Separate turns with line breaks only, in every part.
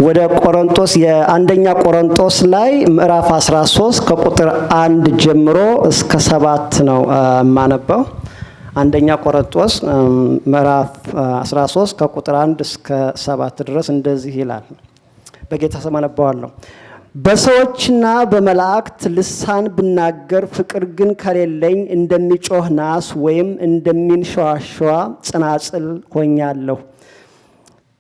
ወደ ቆሮንቶስ የአንደኛ ቆሮንቶስ ላይ ምዕራፍ 13 ከቁጥር 1 ጀምሮ እስከ 7 ነው ማነበው። አንደኛ ቆሮንቶስ ምዕራፍ 13 ከቁጥር 1 እስከ 7 ድረስ እንደዚህ ይላል። በጌታ ስም አነባዋለሁ። በሰዎችና በመላእክት ልሳን ብናገር ፍቅር ግን ከሌለኝ እንደሚጮህ ናስ ወይም እንደሚንሸዋሸዋ ጽናጽል ሆኛለሁ።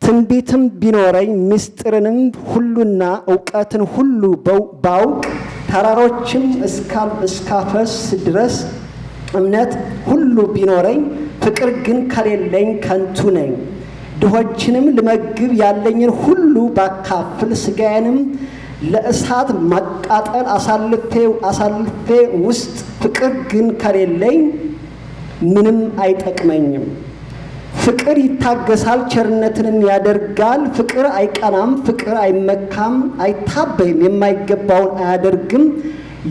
ትንቢትም ቢኖረኝ ምስጢርንም ሁሉና ዕውቀትን ሁሉ ባውቅ ተራሮችም እስካፈስ ድረስ እምነት ሁሉ ቢኖረኝ ፍቅር ግን ከሌለኝ ከንቱ ነኝ። ድሆችንም ልመግብ ያለኝን ሁሉ ባካፍል ሥጋዬንም ለእሳት ማቃጠል አሳልፌ ውስጥ ፍቅር ግን ከሌለኝ ምንም አይጠቅመኝም። ፍቅር ይታገሳል፣ ቸርነትንም ያደርጋል። ፍቅር አይቀናም፣ ፍቅር አይመካም፣ አይታበይም፣ የማይገባውን አያደርግም፣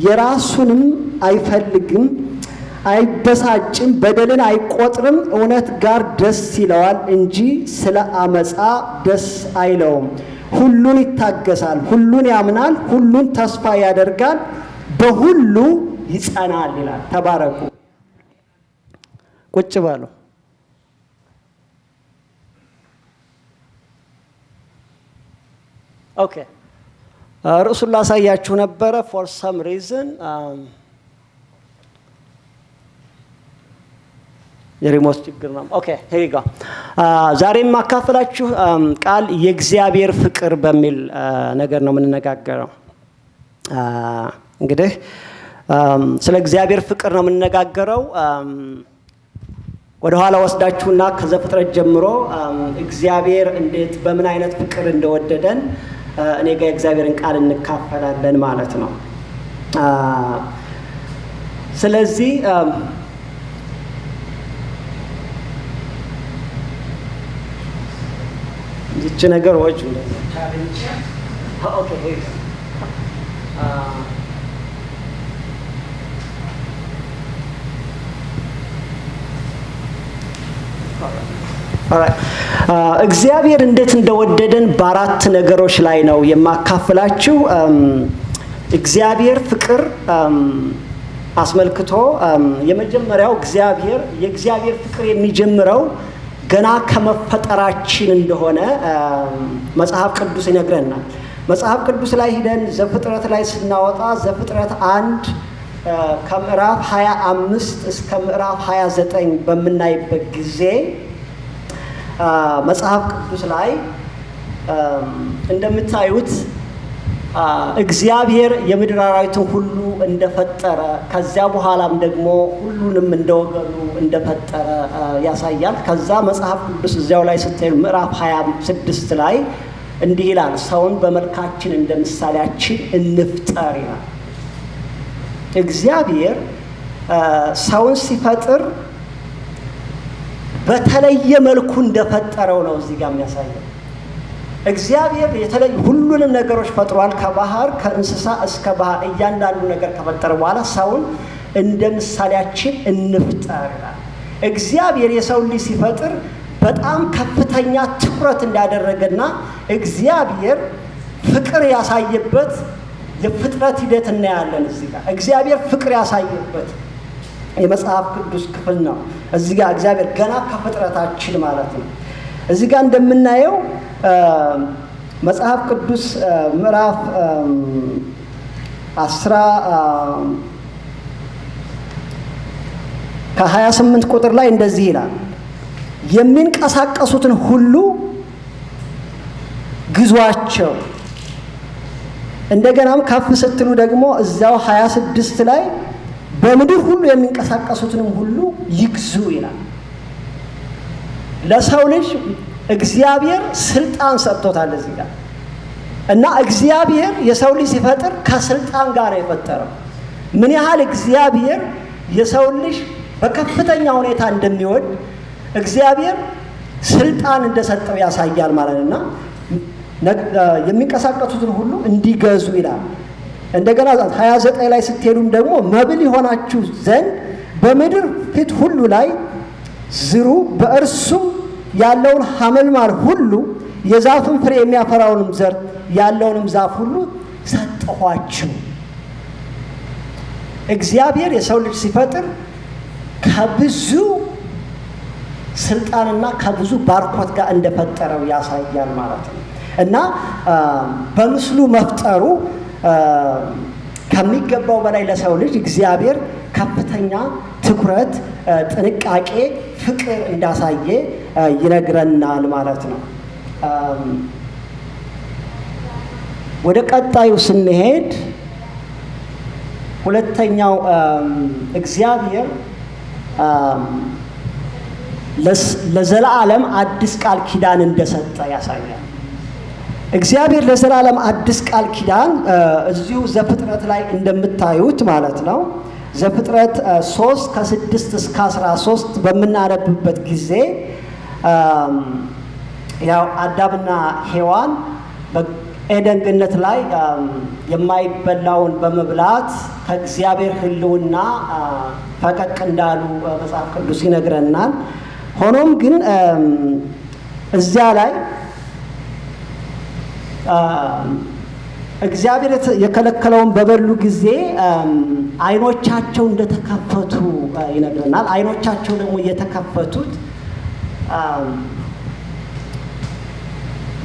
የራሱንም አይፈልግም፣ አይበሳጭም፣ በደልን አይቆጥርም፣ እውነት ጋር ደስ ይለዋል እንጂ ስለ አመፃ ደስ አይለውም። ሁሉን ይታገሳል፣ ሁሉን ያምናል፣ ሁሉን ተስፋ ያደርጋል፣ በሁሉ ይጸናል ይላል። ተባረኩ። ቁጭ በሉ። ኦኬ፣ ርዕሱን ላሳያችሁ ነበረ። ፎር ሰም ሪዝን የሪሞት ችግር ነው። ኦኬ ሄሪ ጋ ዛሬ የማካፈላችሁ ቃል የእግዚአብሔር ፍቅር በሚል ነገር ነው የምንነጋገረው። እንግዲህ ስለ እግዚአብሔር ፍቅር ነው የምንነጋገረው። ወደ ኋላ ወስዳችሁና ከዘፍጥረት ጀምሮ እግዚአብሔር እንዴት በምን አይነት ፍቅር እንደወደደን እኔ ጋር የእግዚአብሔርን ቃል እንካፈላለን ማለት ነው። ስለዚህ ይህች ነገሮች እንደዚህ ኦኬ እግዚአብሔር እንዴት እንደወደደን በአራት ነገሮች ላይ ነው የማካፍላችሁ። እግዚአብሔር ፍቅር አስመልክቶ የመጀመሪያው የእግዚአብሔር ፍቅር የሚጀምረው ገና ከመፈጠራችን እንደሆነ መጽሐፍ ቅዱስ ይነግረናል። መጽሐፍ ቅዱስ ላይ ሂደን ዘፍጥረት ላይ ስናወጣ ዘፍጥረት 1 ከምዕራፍ 25 እስከ ምዕራፍ 29 በምናይበት ጊዜ መጽሐፍ ቅዱስ ላይ እንደምታዩት እግዚአብሔር የምድር አራዊትን ሁሉ እንደፈጠረ ከዚያ በኋላም ደግሞ ሁሉንም እንደወገኑ እንደፈጠረ ያሳያል። ከዛ መጽሐፍ ቅዱስ እዚያው ላይ ስትሄዱ ምዕራፍ 26 ላይ እንዲህ ይላል፣ ሰውን በመልካችን እንደ ምሳሌያችን እንፍጠር ይላል። እግዚአብሔር ሰውን ሲፈጥር በተለየ መልኩ እንደፈጠረው ነው እዚህ ጋር የሚያሳየው። እግዚአብሔር ሁሉንም ነገሮች ፈጥሯል። ከባህር ከእንስሳ እስከ ባህር እያንዳንዱ ነገር ከፈጠረ በኋላ ሰውን እንደ ምሳሌያችን እንፍጠር ይላል። እግዚአብሔር የሰው ልጅ ሲፈጥር በጣም ከፍተኛ ትኩረት እንዳደረገና እግዚአብሔር ፍቅር ያሳየበት የፍጥረት ሂደት እናያለን። እዚህ ጋር እግዚአብሔር ፍቅር ያሳየበት የመጽሐፍ ቅዱስ ክፍል ነው። እዚህ ጋር እግዚአብሔር ገና ከፍጥረታችን ማለት ነው። እዚህ ጋር እንደምናየው መጽሐፍ ቅዱስ ምዕራፍ 28 ቁጥር ላይ እንደዚህ ይላል፣ የሚንቀሳቀሱትን ሁሉ ግዟቸው። እንደገናም ከፍ ስትሉ ደግሞ እዚያው 26 ላይ በምድር ሁሉ የሚንቀሳቀሱትንም ሁሉ ይግዙ ይላል። ለሰው ልጅ እግዚአብሔር ስልጣን ሰጥቶታል እዚህ ጋር እና እግዚአብሔር የሰው ልጅ ሲፈጥር ከስልጣን ጋር ነው የፈጠረው። ምን ያህል እግዚአብሔር የሰው ልጅ በከፍተኛ ሁኔታ እንደሚወድ እግዚአብሔር ስልጣን እንደሰጠው ያሳያል ማለት ነውና የሚንቀሳቀሱትን ሁሉ እንዲገዙ ይላል። እንደገና 29 ላይ ስትሄዱም ደግሞ መብል ይሆናችሁ ዘንድ በምድር ፊት ሁሉ ላይ ዝሩ፣ በእርሱም ያለውን ሐመልማል ሁሉ የዛፍን ፍሬ የሚያፈራውንም ዘር ያለውንም ዛፍ ሁሉ ሰጠኋችሁ። እግዚአብሔር የሰው ልጅ ሲፈጥር ከብዙ ስልጣንና ከብዙ ባርኮት ጋር እንደፈጠረው ያሳያል ማለት ነው። እና በምስሉ መፍጠሩ ከሚገባው በላይ ለሰው ልጅ እግዚአብሔር ከፍተኛ ትኩረት፣ ጥንቃቄ፣ ፍቅር እንዳሳየ ይነግረናል ማለት ነው። ወደ ቀጣዩ ስንሄድ ሁለተኛው እግዚአብሔር ለዘላለም አዲስ ቃል ኪዳን እንደሰጠ ያሳያል። እግዚአብሔር ለዘላለም አዲስ ቃል ኪዳን እዚሁ ዘፍጥረት ላይ እንደምታዩት ማለት ነው። ዘፍጥረት 3 ከ6 እስከ 13 በምናነብበት ጊዜ ያው አዳምና ሔዋን በኤደን ገነት ላይ የማይበላውን በመብላት ከእግዚአብሔር ሕልውና ፈቀቅ እንዳሉ መጽሐፍ ቅዱስ ይነግረናል። ሆኖም ግን እዚያ ላይ እግዚአብሔር የከለከለውን በበሉ ጊዜ ዓይኖቻቸው እንደተከፈቱ ይነግረናል። ዓይኖቻቸው ደግሞ የተከፈቱት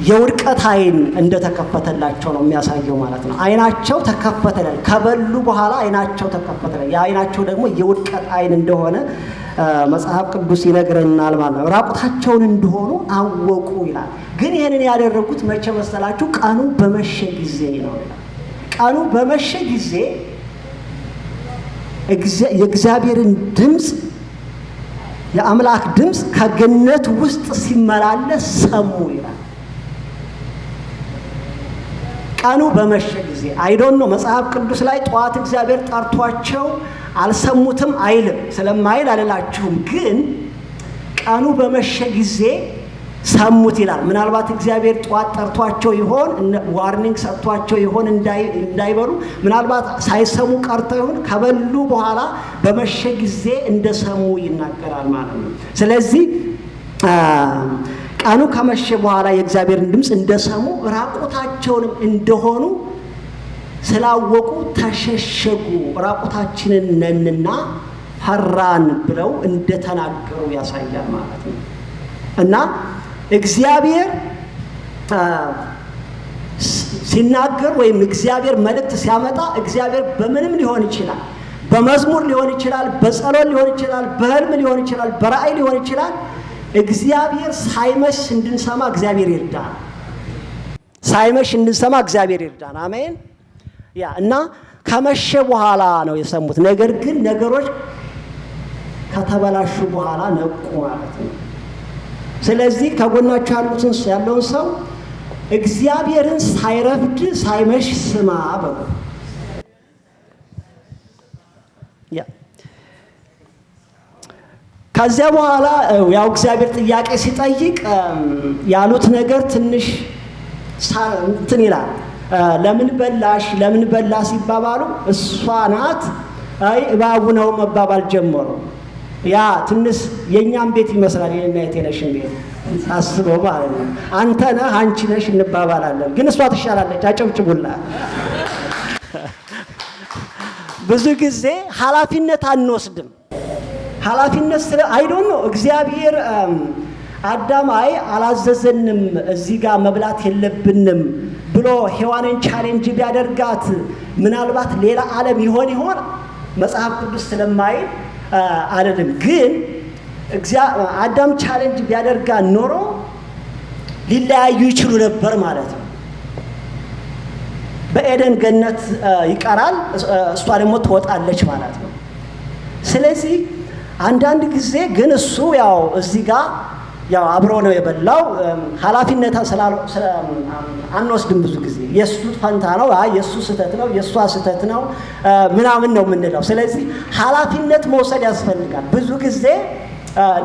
የውድቀት ዓይን እንደተከፈተላቸው ነው የሚያሳየው ማለት ነው። ዓይናቸው ተከፈተላል። ከበሉ በኋላ ዓይናቸው ተከፈተላል። የዓይናቸው ደግሞ የውድቀት ዓይን እንደሆነ መጽሐፍ ቅዱስ ይነግረናል ማለት ነው። ራቁታቸውን እንደሆኑ አወቁ ይላል። ግን ይህንን ያደረጉት መቼ መሰላችሁ? ቀኑ በመሸ ጊዜ ነው ይላል። ቀኑ በመሸ ጊዜ የእግዚአብሔርን ድምፅ፣ የአምላክ ድምፅ ከገነት ውስጥ ሲመላለስ ሰሙ ይላል። ቀኑ በመሸ ጊዜ አይዶን ነው። መጽሐፍ ቅዱስ ላይ ጠዋት እግዚአብሔር ጠርቷቸው አልሰሙትም አይልም። ስለማይል አልላችሁም። ግን ቀኑ በመሸ ጊዜ ሰሙት ይላል። ምናልባት እግዚአብሔር ጠዋት ጠርቷቸው ይሆን፣ ዋርኒንግ ሰጥቷቸው ይሆን እንዳይበሉ፣ ምናልባት ሳይሰሙ ቀርተው ይሆን፣ ከበሉ በኋላ በመሸ ጊዜ እንደሰሙ ይናገራል ማለት ነው። ስለዚህ ቀኑ ከመሸ በኋላ የእግዚአብሔርን ድምፅ እንደሰሙ ራቁታቸውንም እንደሆኑ ስላወቁ ተሸሸጉ። ራቁታችንን ነንና ፈራን ብለው እንደተናገሩ ያሳያል ማለት ነው። እና እግዚአብሔር ሲናገር ወይም እግዚአብሔር መልእክት ሲያመጣ እግዚአብሔር በምንም ሊሆን ይችላል። በመዝሙር ሊሆን ይችላል፣ በጸሎት ሊሆን ይችላል፣ በህልም ሊሆን ይችላል፣ በራእይ ሊሆን ይችላል። እግዚአብሔር ሳይመሽ እንድንሰማ እግዚአብሔር ይርዳን። ሳይመሽ እንድንሰማ እግዚአብሔር ይርዳን። አሜን። ያ እና ከመሸ በኋላ ነው የሰሙት። ነገር ግን ነገሮች ከተበላሹ በኋላ ነቁ ማለት ነው። ስለዚህ ከጎናችሁ ያለውን ሰው እግዚአብሔርን ሳይረፍድ ሳይመሽ ስማ በሉ። ያ ከዚያ በኋላ ያው እግዚአብሔር ጥያቄ ሲጠይቅ ያሉት ነገር ትንሽ እንትን ይላል። ለምን በላሽ ለምን በላ ሲባባሉ እሷ ናት አይ እባቡ ነው መባባል ጀመሩ። ያ ትንሽ የኛም ቤት ይመስላል። የኔና የቴነሽን ቤት አስበው ማለት ነው። አንተ ነህ አንቺ ነሽ እንባባላለን፣ ግን እሷ ትሻላለች። አጨብጭቡላ። ብዙ ጊዜ ኃላፊነት አንወስድም። ኃላፊነት ስለ አይዶን ነው። እግዚአብሔር አዳም አይ አላዘዘንም እዚህ ጋር መብላት የለብንም ብሎ ሔዋንን ቻሌንጅ ቢያደርጋት ምናልባት ሌላ ዓለም ይሆን መጽሐፍ ቅዱስ ስለማይል አይደለም። ግን አዳም ቻሌንጅ ቢያደርጋ ኖሮ ሊለያዩ ይችሉ ነበር ማለት ነው። በኤደን ገነት ይቀራል፣ እሷ ደግሞ ትወጣለች ማለት ነው። ስለዚህ አንዳንድ ጊዜ ግን እሱ ያው እዚህ ጋር ያው አብሮ ነው የበላው። ኃላፊነት አንወስድም። ብዙ ጊዜ የእሱ ፈንታ ነው፣ የእሱ ስህተት ነው፣ የእሷ ስህተት ነው ምናምን ነው የምንለው። ስለዚህ ኃላፊነት መውሰድ ያስፈልጋል። ብዙ ጊዜ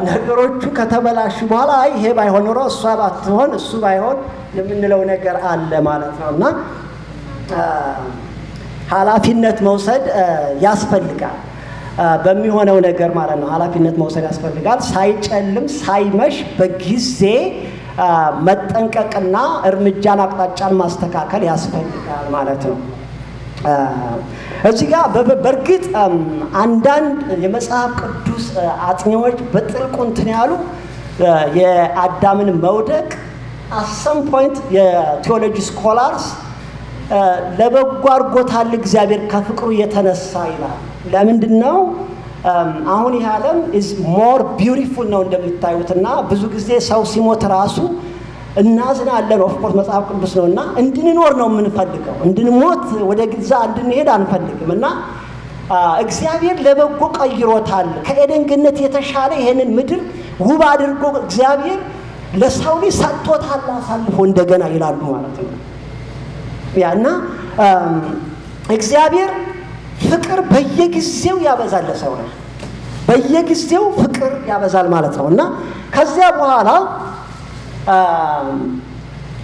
ነገሮቹ ከተበላሹ በኋላ ይሄ ባይሆን ኖሮ እሷ ባትሆን እሱ ባይሆን የምንለው ነገር አለ ማለት ነው። እና ኃላፊነት መውሰድ ያስፈልጋል በሚሆነው ነገር ማለት ነው። ኃላፊነት መውሰድ ያስፈልጋል። ሳይጨልም ሳይመሽ በጊዜ መጠንቀቅና እርምጃን አቅጣጫን ማስተካከል ያስፈልጋል ማለት ነው። እዚህ ጋር በእርግጥ አንዳንድ የመጽሐፍ ቅዱስ አጥኚዎች በጥልቁ እንትን ያሉ የአዳምን መውደቅ አሰም ፖይንት የቴዎሎጂ ስኮላርስ ለበጎ አድርጎታል እግዚአብሔር ከፍቅሩ የተነሳ ይላል። ለምንድን ነው? አሁን ይህ ዓለም ኢዝ ሞር ቢዩቲፉል ነው እንደምታዩትና ብዙ ጊዜ ሰው ሲሞት ራሱ እናዝናለን። ኦፍኮርስ መጽሐፍ ቅዱስ ነውና እንድንኖር ነው የምንፈልገው፣ እንድንሞት ወደ ግዛ እንድንሄድ አንፈልግም። እና እግዚአብሔር ለበጎ ቀይሮታል። ከኤደን ገነት የተሻለ ይሄንን ምድር ውብ አድርጎ እግዚአብሔር ለሰው ልጅ ሰጥቶታል አሳልፎ እንደገና ይላሉ ማለት ነው። ያና እግዚአብሔር ፍቅር በየጊዜው ያበዛል ለሰው ልጅ በየጊዜው ፍቅር ያበዛል ማለት ነው። እና ከዚያ በኋላ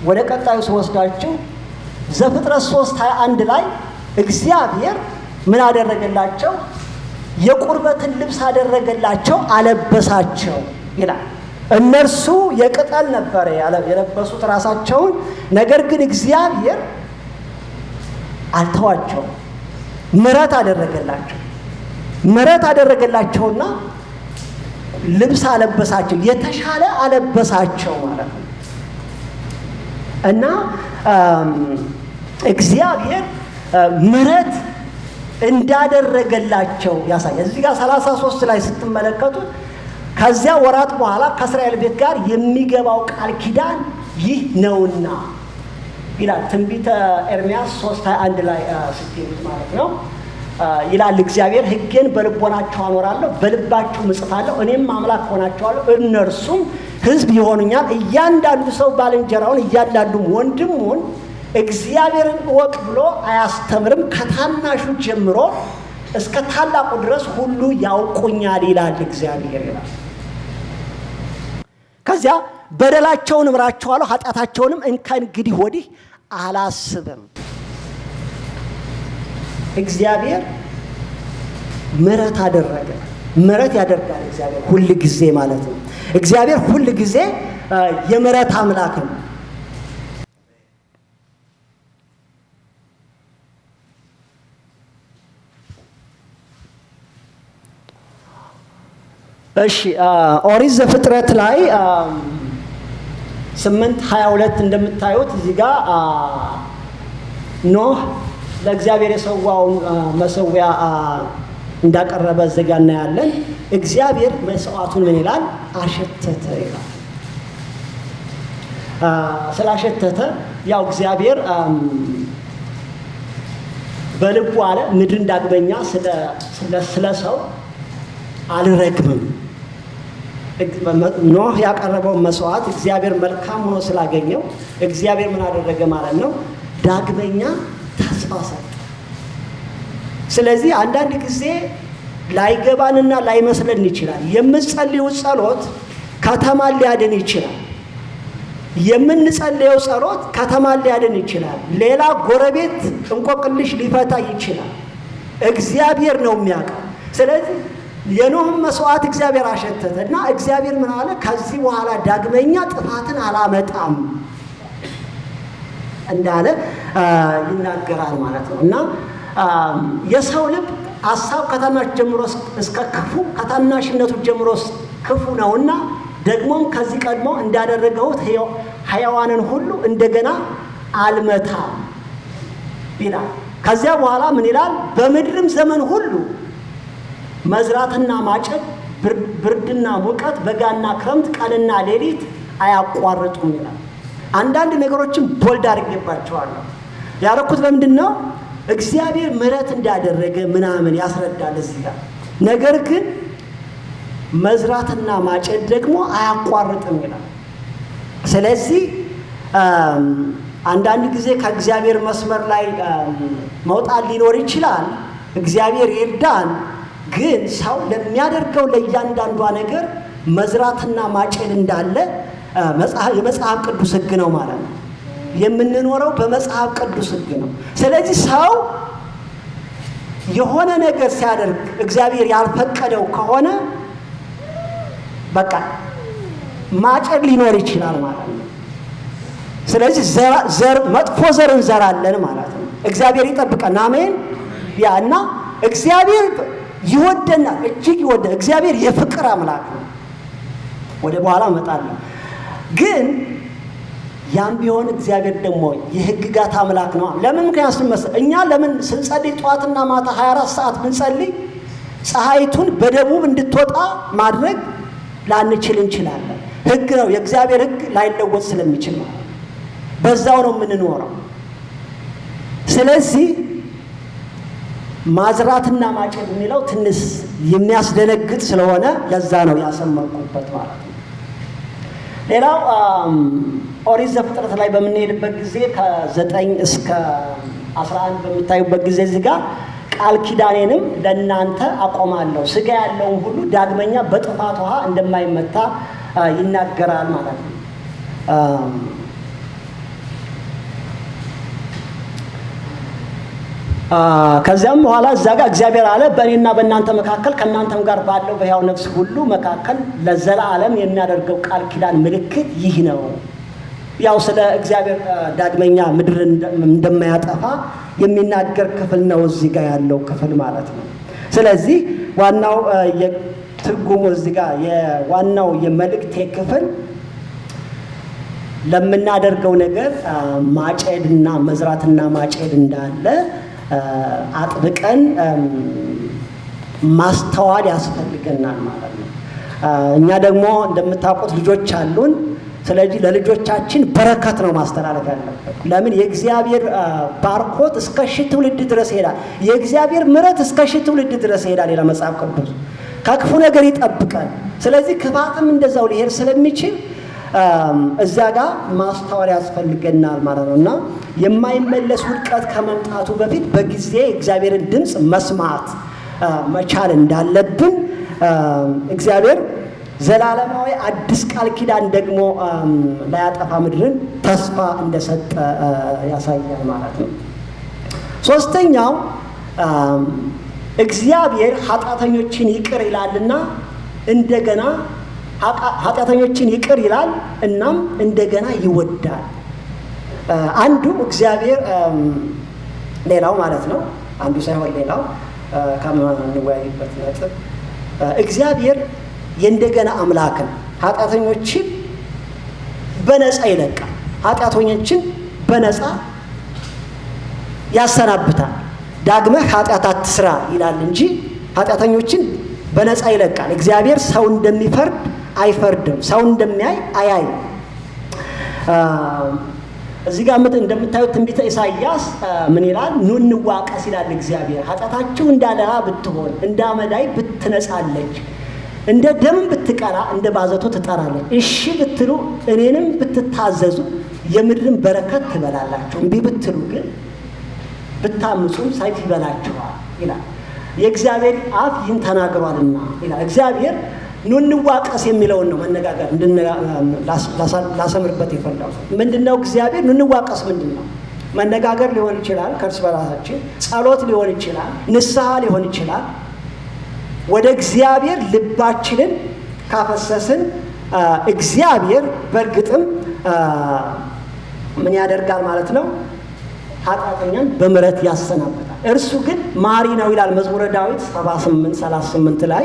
ወደ ቀጣዩ ስወስዳችሁ ዘፍጥረት 3:21 ላይ እግዚአብሔር ምን አደረገላቸው? የቁርበትን ልብስ አደረገላቸው፣ አለበሳቸው ይላል። እነርሱ የቅጠል ነበር የለበሱት ራሳቸውን። ነገር ግን እግዚአብሔር አልተዋቸውም፣ ምሕረት አደረገላቸው። ምሕረት አደረገላቸውና ልብስ አለበሳቸው፣ የተሻለ አለበሳቸው ማለት ነው። እና እግዚአብሔር ምሕረት እንዳደረገላቸው ያሳያል። እዚህ ጋር 33 ላይ ስትመለከቱት ከዚያ ወራት በኋላ ከእስራኤል ቤት ጋር የሚገባው ቃል ኪዳን ይህ ነውና ይላል። ትንቢተ ኤርምያስ 3:21 ላይ ስትሄዱት ማለት ነው ይላል እግዚአብሔር ሕጌን በልቦናቸው አኖራለሁ፣ በልባቸውም እጽፋለሁ፣ እኔም አምላክ ሆናቸዋለሁ፣ እነርሱም ሕዝብ ይሆኑኛል። እያንዳንዱ ሰው ባልንጀራውን እያንዳንዱም ወንድሙን እግዚአብሔርን እወቅ ብሎ አያስተምርም፣ ከታናሹ ጀምሮ እስከ ታላቁ ድረስ ሁሉ ያውቁኛል ይላል እግዚአብሔር ይላል። ከዚያ በደላቸውን እምራቸዋለሁ፣ ኃጢአታቸውንም ከእንግዲህ ወዲህ አላስብም። እግዚአብሔር ምሕረት አደረገ። ምሕረት ያደርጋል እግዚአብሔር ሁል ጊዜ ማለት ነው። እግዚአብሔር ሁል ጊዜ የምሕረት አምላክ ነው። እሺ ኦሪት ዘፍጥረት ላይ 8:22 እንደምታዩት እዚህ ጋር ኖህ ለእግዚአብሔር የሰዋውን መሰዊያ እንዳቀረበ እዚጋ እናያለን። እግዚአብሔር መስዋዕቱን ምን ይላል? አሸተተ ይላል። ስላሸተተ ያው እግዚአብሔር በልቡ አለ ምድርን ዳግመኛ ስለ ሰው አልረግምም። ኖህ ያቀረበውን መስዋዕት እግዚአብሔር መልካም ሆኖ ስላገኘው እግዚአብሔር ምን አደረገ ማለት ነው? ዳግመኛ ተስፋ ሰጠ። ስለዚህ አንዳንድ ጊዜ ላይገባንና ላይመስለን ይችላል። የምንጸልየው ጸሎት ከተማን ሊያድን ይችላል። የምንጸልየው ጸሎት ከተማን ሊያድን ይችላል። ሌላ ጎረቤት እንቆቅልሽ ሊፈታ ይችላል። እግዚአብሔር ነው የሚያውቀው። ስለዚህ የኖህን መስዋዕት እግዚአብሔር አሸተተ እና እግዚአብሔር ምን አለ? ከዚህ በኋላ ዳግመኛ ጥፋትን አላመጣም እንዳለ ይናገራል ማለት ነው። እና የሰው ልብ ሐሳብ ከታናሽ ጀምሮ እስከ ክፉ ከታናሽነቱ ጀምሮ ክፉ ነውና ደግሞም ከዚህ ቀድሞ እንዳደረገውት ሕያዋንን ሁሉ እንደገና አልመታም ይላል። ከዚያ በኋላ ምን ይላል? በምድርም ዘመን ሁሉ መዝራትና ማጨድ፣ ብርድና ሙቀት፣ በጋና ክረምት፣ ቀንና ሌሊት አያቋርጡም ይላል። አንዳንድ ነገሮችን ቦልድ አድርጌባቸዋለሁ። ያደረኩት ለምንድን ነው? እግዚአብሔር ምሕረት እንዳደረገ ምናምን ያስረዳል እዚህ ጋር። ነገር ግን መዝራትና ማጨድ ደግሞ አያቋርጥም ይላል። ስለዚህ አንዳንድ ጊዜ ከእግዚአብሔር መስመር ላይ መውጣት ሊኖር ይችላል። እግዚአብሔር ይርዳን። ግን ሰው ለሚያደርገው ለእያንዳንዷ ነገር መዝራትና ማጨድ እንዳለ የመጽሐፍ ቅዱስ ሕግ ነው ማለት ነው። የምንኖረው በመጽሐፍ ቅዱስ ሕግ ነው። ስለዚህ ሰው የሆነ ነገር ሲያደርግ እግዚአብሔር ያልፈቀደው ከሆነ በቃ ማጨድ ሊኖር ይችላል ማለት ነው። ስለዚህ መጥፎ ዘር እንዘራለን ማለት ነው። እግዚአብሔር ይጠብቀን። አሜን። እና እግዚአብሔር ይወደናል፣ እጅግ ይወደናል። እግዚአብሔር የፍቅር አምላክ ነው። ወደ በኋላ እመጣለሁ። ግን ያም ቢሆን እግዚአብሔር ደግሞ የሕግጋት አምላክ ነው። ለምን? ምክንያቱም እኛ ለምን ስንጸልይ ጠዋትና ማታ 24 ሰዓት ብንጸልይ ፀሐይቱን በደቡብ እንድትወጣ ማድረግ ላንችል እንችላለን። ሕግ ነው። የእግዚአብሔር ሕግ ላይለወጥ ስለሚችል ማለት በዛው ነው የምንኖረው። ስለዚህ ማዝራትና ማጨድ የሚለው ትንሽ የሚያስደነግጥ ስለሆነ ለዛ ነው ያሰመርኩበት ማለት ነው። ሌላው ኦሪት ዘፍጥረት ላይ በምንሄድበት ጊዜ ከ9 እስከ 11 በምታዩበት ጊዜ እዚህ ጋር ቃል ኪዳኔንም ለእናንተ አቆማለሁ፣ ሥጋ ያለውን ሁሉ ዳግመኛ በጥፋት ውሃ እንደማይመታ ይናገራል ማለት ነው። ከዚያም በኋላ እዛ ጋር እግዚአብሔር አለ በእኔና በእናንተ መካከል ከእናንተም ጋር ባለው በሕያው ነፍስ ሁሉ መካከል ለዘላለም የሚያደርገው ቃል ኪዳን ምልክት ይህ ነው። ያው ስለ እግዚአብሔር ዳግመኛ ምድር እንደማያጠፋ የሚናገር ክፍል ነው እዚህ ጋር ያለው ክፍል ማለት ነው። ስለዚህ ዋናው የትርጉሙ እዚህ ጋር የዋናው የመልእክቴ ክፍል ለምናደርገው ነገር ማጨድና መዝራትና ማጨድ እንዳለ አጥብቀን ማስተዋል ያስፈልገናል ማለት ነው። እኛ ደግሞ እንደምታውቁት ልጆች አሉን። ስለዚህ ለልጆቻችን በረከት ነው ማስተላለፍ ያለበት። ለምን? የእግዚአብሔር ባርኮት እስከ ሺህ ትውልድ ድረስ ይሄዳል። የእግዚአብሔር ምሕረት እስከ ሺህ ትውልድ ድረስ ይሄዳል ይላል መጽሐፍ ቅዱስ። ከክፉ ነገር ይጠብቃል። ስለዚህ ክፋትም እንደዛው ሊሄድ ስለሚችል እዛ ጋር ማስተዋል ያስፈልገናል ማለት ነው። እና የማይመለስ ውድቀት ከመምጣቱ በፊት በጊዜ እግዚአብሔርን ድምፅ መስማት መቻል እንዳለብን እግዚአብሔር ዘላለማዊ አዲስ ቃል ኪዳን ደግሞ ላያጠፋ ምድርን ተስፋ እንደሰጠ ያሳያል ማለት ነው። ሶስተኛው እግዚአብሔር ኃጢአተኞችን ይቅር ይላልና እንደገና ኃጢአተኞችን ይቅር ይላል እናም እንደገና ይወዳል። አንዱ እግዚአብሔር ሌላው ማለት ነው፣ አንዱ ሳይሆን ሌላው ከምንወያይበት ነጥብ እግዚአብሔር የእንደገና አምላክን ኃጢአተኞችን በነፃ ይለቃል። ኃጢአተኞችን በነፃ ያሰናብታል። ዳግመህ ኃጢአት አትስራ ይላል እንጂ ኃጢአተኞችን በነፃ ይለቃል። እግዚአብሔር ሰው እንደሚፈርድ አይፈርድም፣ ሰው እንደሚያይ አያይም። እዚህ ጋር እንደምታዩት ትንቢተ ኢሳይያስ ምን ይላል? ኑ እንዋቀስ ይላል እግዚአብሔር። ኃጢአታችሁ እንዳለላ ብትሆን እንደ አመዳይ ብትነጻለች፣ እንደ ደም ብትቀላ እንደ ባዘቶ ትጠራለች። እሺ ብትሉ እኔንም ብትታዘዙ የምድርን በረከት ትበላላችሁ። እምቢ ብትሉ ግን ብታምፁም ሰይፍ ይበላችኋል ይላል። የእግዚአብሔር አፍ ይህን ተናግሯልና ይላል። እግዚአብሔር ኑ እንዋቀስ የሚለውን ነው መነጋገር ላሰምርበት የፈለጉ ምንድነው? እግዚአብሔር ኑ እንዋቀስ ምንድን ነው? መነጋገር ሊሆን ይችላል፣ ከእርስ በራሳችን ጸሎት ሊሆን ይችላል፣ ንስሐ ሊሆን ይችላል። ወደ እግዚአብሔር ልባችንን ካፈሰስን እግዚአብሔር በእርግጥም ምን ያደርጋል ማለት ነው? ኃጢአተኛን በምሕረት ያሰናብታል። እርሱ ግን ማሪ ነው ይላል መዝሙረ ዳዊት 78:38 ላይ።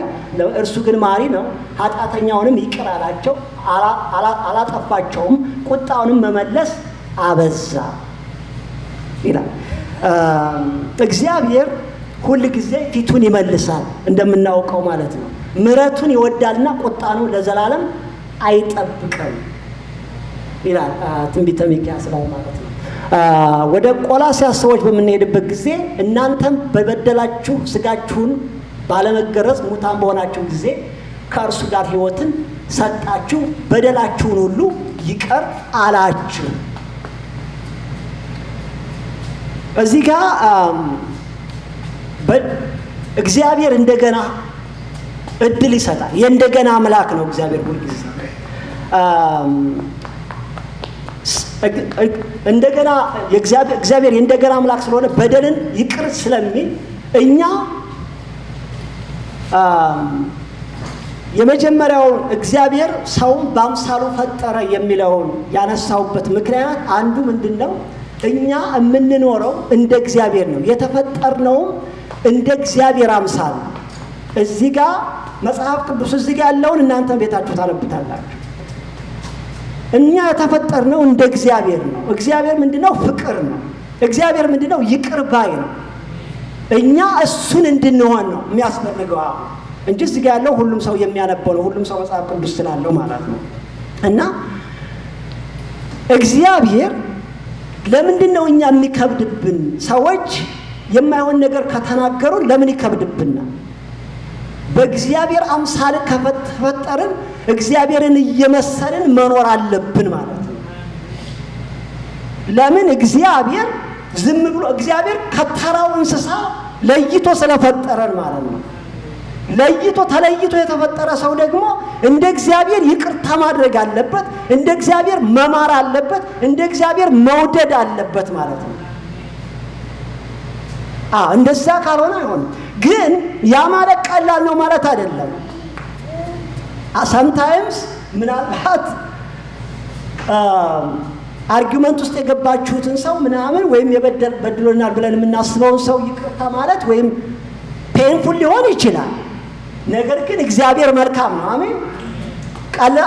እርሱ ግን ማሪ ነው፣ ኃጢአተኛውንም ይቅር አላቸው፣ አላጠፋቸውም፣ ቁጣውንም መመለስ አበዛ ይላል። እግዚአብሔር ሁል ጊዜ ፊቱን ይመልሳል እንደምናውቀው ማለት ነው። ምሕረቱን ይወዳልና ቁጣኑን ለዘላለም አይጠብቅም ይላል ትንቢተ ሚክያስ ላይ ማለት ነው። ወደ ቆላስይስ ሰዎች በምንሄድበት ጊዜ እናንተም በበደላችሁ ሥጋችሁን ባለመገረዝ ሙታን በሆናችሁ ጊዜ ከእርሱ ጋር ሕይወትን ሰጣችሁ፣ በደላችሁን ሁሉ ይቅር አላችሁ። እዚህ ጋር እግዚአብሔር እንደገና እድል ይሰጣል። የእንደገና አምላክ ነው እግዚአብሔር ሁልጊዜ። እንደገና እግዚአብሔር የእንደገና አምላክ ስለሆነ በደልን ይቅር ስለሚል እኛ የመጀመሪያው እግዚአብሔር ሰውን በአምሳሉ ፈጠረ የሚለውን ያነሳውበት ምክንያት አንዱ ምንድነው? እኛ የምንኖረው እንደ እግዚአብሔር ነው። የተፈጠርነውም እንደ እግዚአብሔር አምሳል ነው። እዚህ ጋር መጽሐፍ ቅዱስ እዚህ ጋር ያለውን እናንተ ቤታችሁ ታነብታላችሁ። እኛ የተፈጠርነው እንደ እግዚአብሔር ነው። እግዚአብሔር ምንድነው? ፍቅር ነው። እግዚአብሔር ምንድነው? ይቅር ባይ ነው። እኛ እሱን እንድንሆን ነው የሚያስፈልገው እንጂ እዚህ ጋር ያለው ሁሉም ሰው የሚያነበው ነው። ሁሉም ሰው መጽሐፍ ቅዱስ ስላለው ማለት ነው። እና እግዚአብሔር ለምንድነው እኛ የሚከብድብን? ሰዎች የማይሆን ነገር ከተናገሩ ለምን ይከብድብናል? በእግዚአብሔር አምሳል ከተፈጠርን እግዚአብሔርን እየመሰልን መኖር አለብን ማለት ነው። ለምን? እግዚአብሔር ዝም ብሎ እግዚአብሔር ከተራው እንስሳ ለይቶ ስለፈጠረን ማለት ነው። ተለይቶ የተፈጠረ ሰው ደግሞ እንደ እግዚአብሔር ይቅርታ ማድረግ አለበት፣ እንደ እግዚአብሔር መማር አለበት፣ እንደ እግዚአብሔር መውደድ አለበት ማለት ነው። እንደዛ ካልሆነ አይሆንም። ግን ያ ማለት ቀላል ነው ማለት አይደለም። ሰምታይምስ ምናልባት አርጊመንት ውስጥ የገባችሁትን ሰው ምናምን ወይም በድሎናል ብለን የምናስበውን ሰው ይቅርታ ማለት ወይም ፔንፉል ሊሆን ይችላል። ነገር ግን እግዚአብሔር መልካም ነው። አሜን።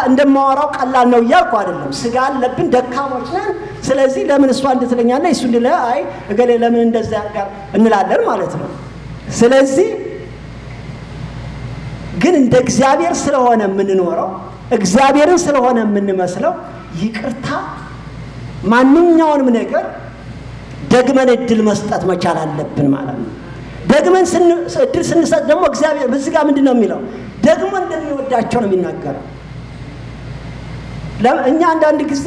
እንደማወራው ቀላል ነው እያልኩ አይደለም። ስጋ አለብን፣ ደካሞች ነን። ስለዚህ ለምን እሷ እንድትለኛለህ እሱ እንድለ አይ እገሌ ለምን እንደዛ ያርጋል እንላለን ማለት ነው። ስለዚህ ግን እንደ እግዚአብሔር ስለሆነ የምንኖረው እግዚአብሔርን ስለሆነ የምንመስለው ይቅርታ ማንኛውንም ነገር ደግመን እድል መስጠት መቻል አለብን ማለት ነው። ደግመን እድል ስንሰጥ ደግሞ እግዚአብሔር በዚህ ጋር ምንድነው የሚለው? ደግሞ እንደሚወዳቸው ነው የሚናገረው። እኛ አንዳንድ ጊዜ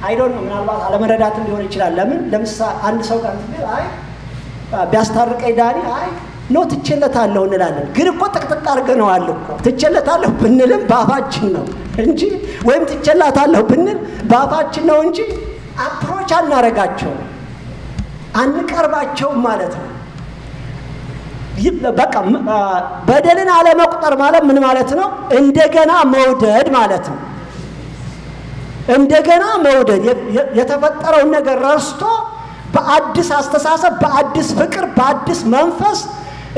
አይ ዶንት ኖ ምናልባት አለመረዳትም ሊሆን ይችላል። ለምሳሌ አንድ ሰው ጋር አይ ቢያስታርቀኝ ዳኒ አይ ነው ትችለታለሁ እንላለን። ግን እኮ ጥቅጥቅ አድርገነዋል እኮ ትችለታለሁ ብንልም በአፋችን ነው እንጂ ወይም ትችላታለሁ ብንል በአፋችን ነው እንጂ አፕሮች አናረጋቸው አንቀርባቸውም ማለት ነው። በቃ በደልን አለመቁጠር ማለት ምን ማለት ነው? እንደገና መውደድ ማለት ነው። እንደገና መውደድ የተፈጠረውን ነገር ረስቶ በአዲስ አስተሳሰብ፣ በአዲስ ፍቅር፣ በአዲስ መንፈስ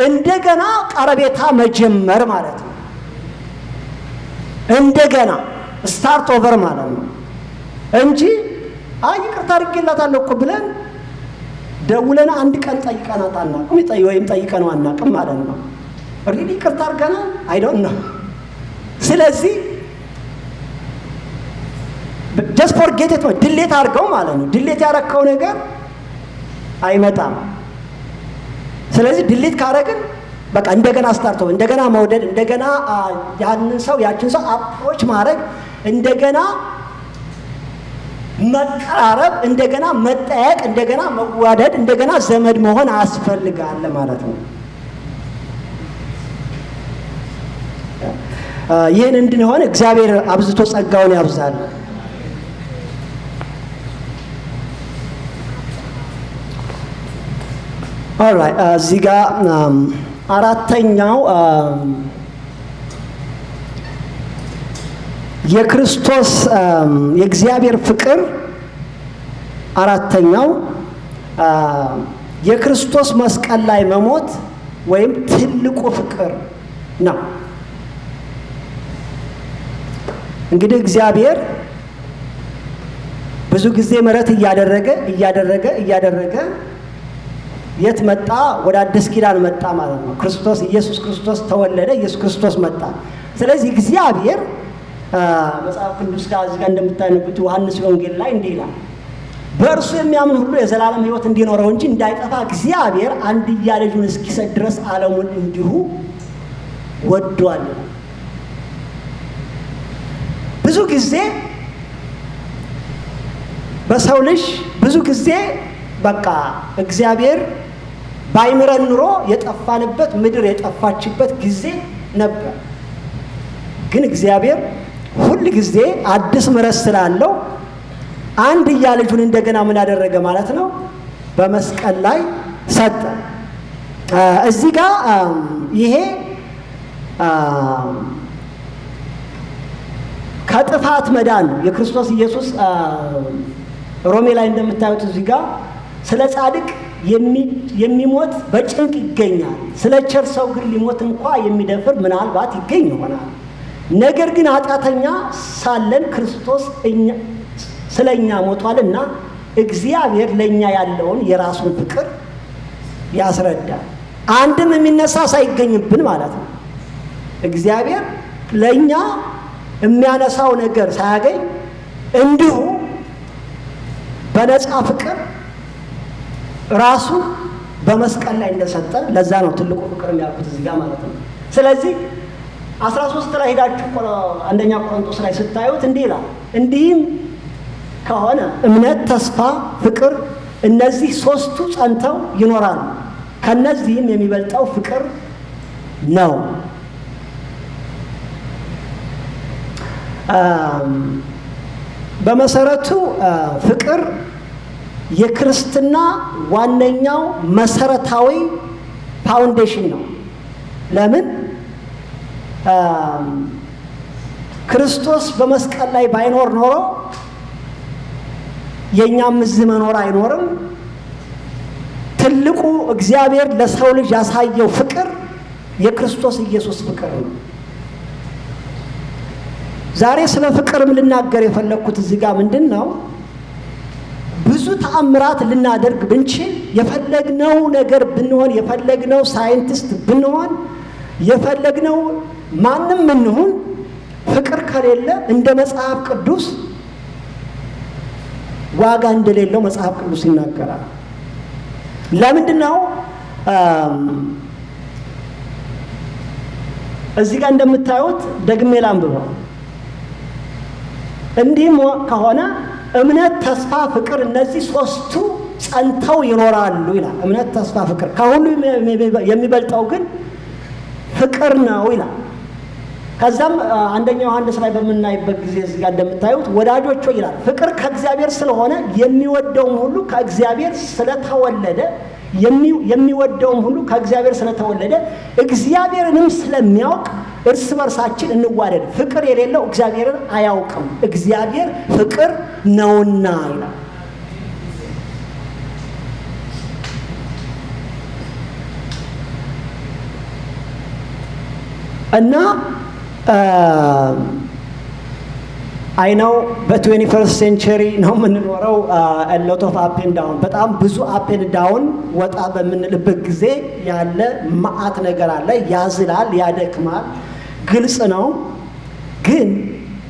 እንደገና ቀረቤታ መጀመር ማለት ነው። እንደገና ስታርት ኦቨር ማለት ነው እንጂ ይቅርታ አድርጌላታለሁ እኮ ብለን ደውለን አንድ ቀን ጠይቀናት አናውቅም ወይም ጠይቀነው አናውቅም ማለት ነው። ሪሊ ይቅርታ አድርገናል? አይ ዶንት ኖ። ስለዚህ ጀስት ፎርጌት ኢት ድሌት አድርገው ማለት ነው። ድሌት ያረከው ነገር አይመጣም። ስለዚህ ድሌት ካረግን በቃ እንደገና ስታርት እንደገና መውደድ፣ እንደገና ያንን ሰው ያችን ሰው አፕሮች ማድረግ፣ እንደገና መቀራረብ፣ እንደገና መጠያየቅ፣ እንደገና መዋደድ፣ እንደገና ዘመድ መሆን አስፈልጋል ማለት ነው። ይህን እንድንሆን እግዚአብሔር አብዝቶ ጸጋውን ያብዛል። ኦልራይት እዚህ ጋር አራተኛው የክርስቶስ የእግዚአብሔር ፍቅር አራተኛው የክርስቶስ መስቀል ላይ መሞት ወይም ትልቁ ፍቅር ነው። እንግዲህ እግዚአብሔር ብዙ ጊዜ ምሕረት እያደረገ የት መጣ? ወደ አዲስ ኪዳን መጣ ማለት ነው። ኢየሱስ ክርስቶስ ተወለደ፣ ኢየሱስ ክርስቶስ መጣ። ስለዚህ እግዚአብሔር መጽሐፍ ቅዱስ ጋር እዚህ ጋር እንደምታነቡት ዮሐንስ ወንጌል ላይ እንዲህ ይላል፣ በእርሱ የሚያምን ሁሉ የዘላለም ሕይወት እንዲኖረው እንጂ እንዳይጠፋ እግዚአብሔር አንድያ ልጁን እስኪሰጥ ድረስ ዓለሙን እንዲሁ ወዷል። ብዙ ጊዜ በሰው ልጅ ብዙ ጊዜ በቃ እግዚአብሔር ባይምረን ኑሮ የጠፋንበት ምድር የጠፋችበት ጊዜ ነበር። ግን እግዚአብሔር ሁል ጊዜ አዲስ ምሕረት ስላለው አንድያ ልጁን እንደገና ምን አደረገ ማለት ነው? በመስቀል ላይ ሰጠ። እዚህ ጋር ይሄ ከጥፋት መዳን ነው። የክርስቶስ ኢየሱስ ሮሜ ላይ እንደምታዩት እዚህ ጋር ስለ ጻድቅ የሚሞት በጭንቅ ይገኛል፣ ስለ ቸር ሰው ግን ሊሞት እንኳ የሚደፍር ምናልባት ይገኝ ይሆናል። ነገር ግን ኃጢአተኛ ሳለን ክርስቶስ ስለ እኛ ሞቷልና እግዚአብሔር ለእኛ ያለውን የራሱን ፍቅር ያስረዳል። አንድም የሚነሳ ሳይገኝብን ማለት ነው። እግዚአብሔር ለእኛ የሚያነሳው ነገር ሳያገኝ እንዲሁ በነፃ ፍቅር ራሱን በመስቀል ላይ እንደሰጠ፣ ለዛ ነው ትልቁ ፍቅር የሚያልኩት እዚህ ጋር ማለት ነው። ስለዚህ 13 ላይ ሄዳችሁ አንደኛ ቆሮንቶስ ላይ ስታዩት እንዲህ ይላል፣ እንዲህም ከሆነ እምነት፣ ተስፋ፣ ፍቅር እነዚህ ሶስቱ ጸንተው ይኖራሉ፣ ከነዚህም የሚበልጠው ፍቅር ነው። በመሰረቱ ፍቅር የክርስትና ዋነኛው መሰረታዊ ፋውንዴሽን ነው። ለምን? ክርስቶስ በመስቀል ላይ ባይኖር ኖሮ የኛም እዚህ መኖር አይኖርም። ትልቁ እግዚአብሔር ለሰው ልጅ ያሳየው ፍቅር የክርስቶስ ኢየሱስ ፍቅር ነው። ዛሬ ስለ ፍቅርም ልናገር የፈለኩት እዚህ ጋር ምንድነው? ብዙ ተአምራት ልናደርግ ብንችል፣ የፈለግነው ነገር ብንሆን፣ የፈለግነው ሳይንቲስት ብንሆን፣ የፈለግነው ማንም እንሁን፣ ፍቅር ከሌለ እንደ መጽሐፍ ቅዱስ ዋጋ እንደሌለው መጽሐፍ ቅዱስ ይናገራል። ለምንድነው? እዚህ ጋር እንደምታዩት ደግሜ ላንብበው። እንዲህም ከሆነ እምነት፣ ተስፋ፣ ፍቅር እነዚህ ሶስቱ ጸንተው ይኖራሉ ይላል። እምነት፣ ተስፋ፣ ፍቅር። ከሁሉ የሚበልጠው ግን ፍቅር ነው ይላል። ከዛም አንደኛ ዮሐንስ ላይ በምናይበት ጊዜ እዚህ ጋር እንደምታዩት ወዳጆች ሆይ ይላል፣ ፍቅር ከእግዚአብሔር ስለሆነ የሚወደውም ሁሉ ከእግዚአብሔር ስለተወለደ የሚወደውም ሁሉ ከእግዚአብሔር ስለተወለደ እግዚአብሔርንም ስለሚያውቅ እርስ በርሳችን እንዋደድ። ፍቅር የሌለው እግዚአብሔርን አያውቅም፣ እግዚአብሔር ፍቅር ነውና ይላል። እና አይ ነው በ21 ሴንቸሪ ነው የምንኖረው። ሎት ኦፍ አፕ ኤንድ ዳውን፣ በጣም ብዙ አፕ ኤንድ ዳውን ወጣ በምንልበት ጊዜ ያለ መዓት ነገር አለ። ያዝላል፣ ያደክማል፣ ግልጽ ነው። ግን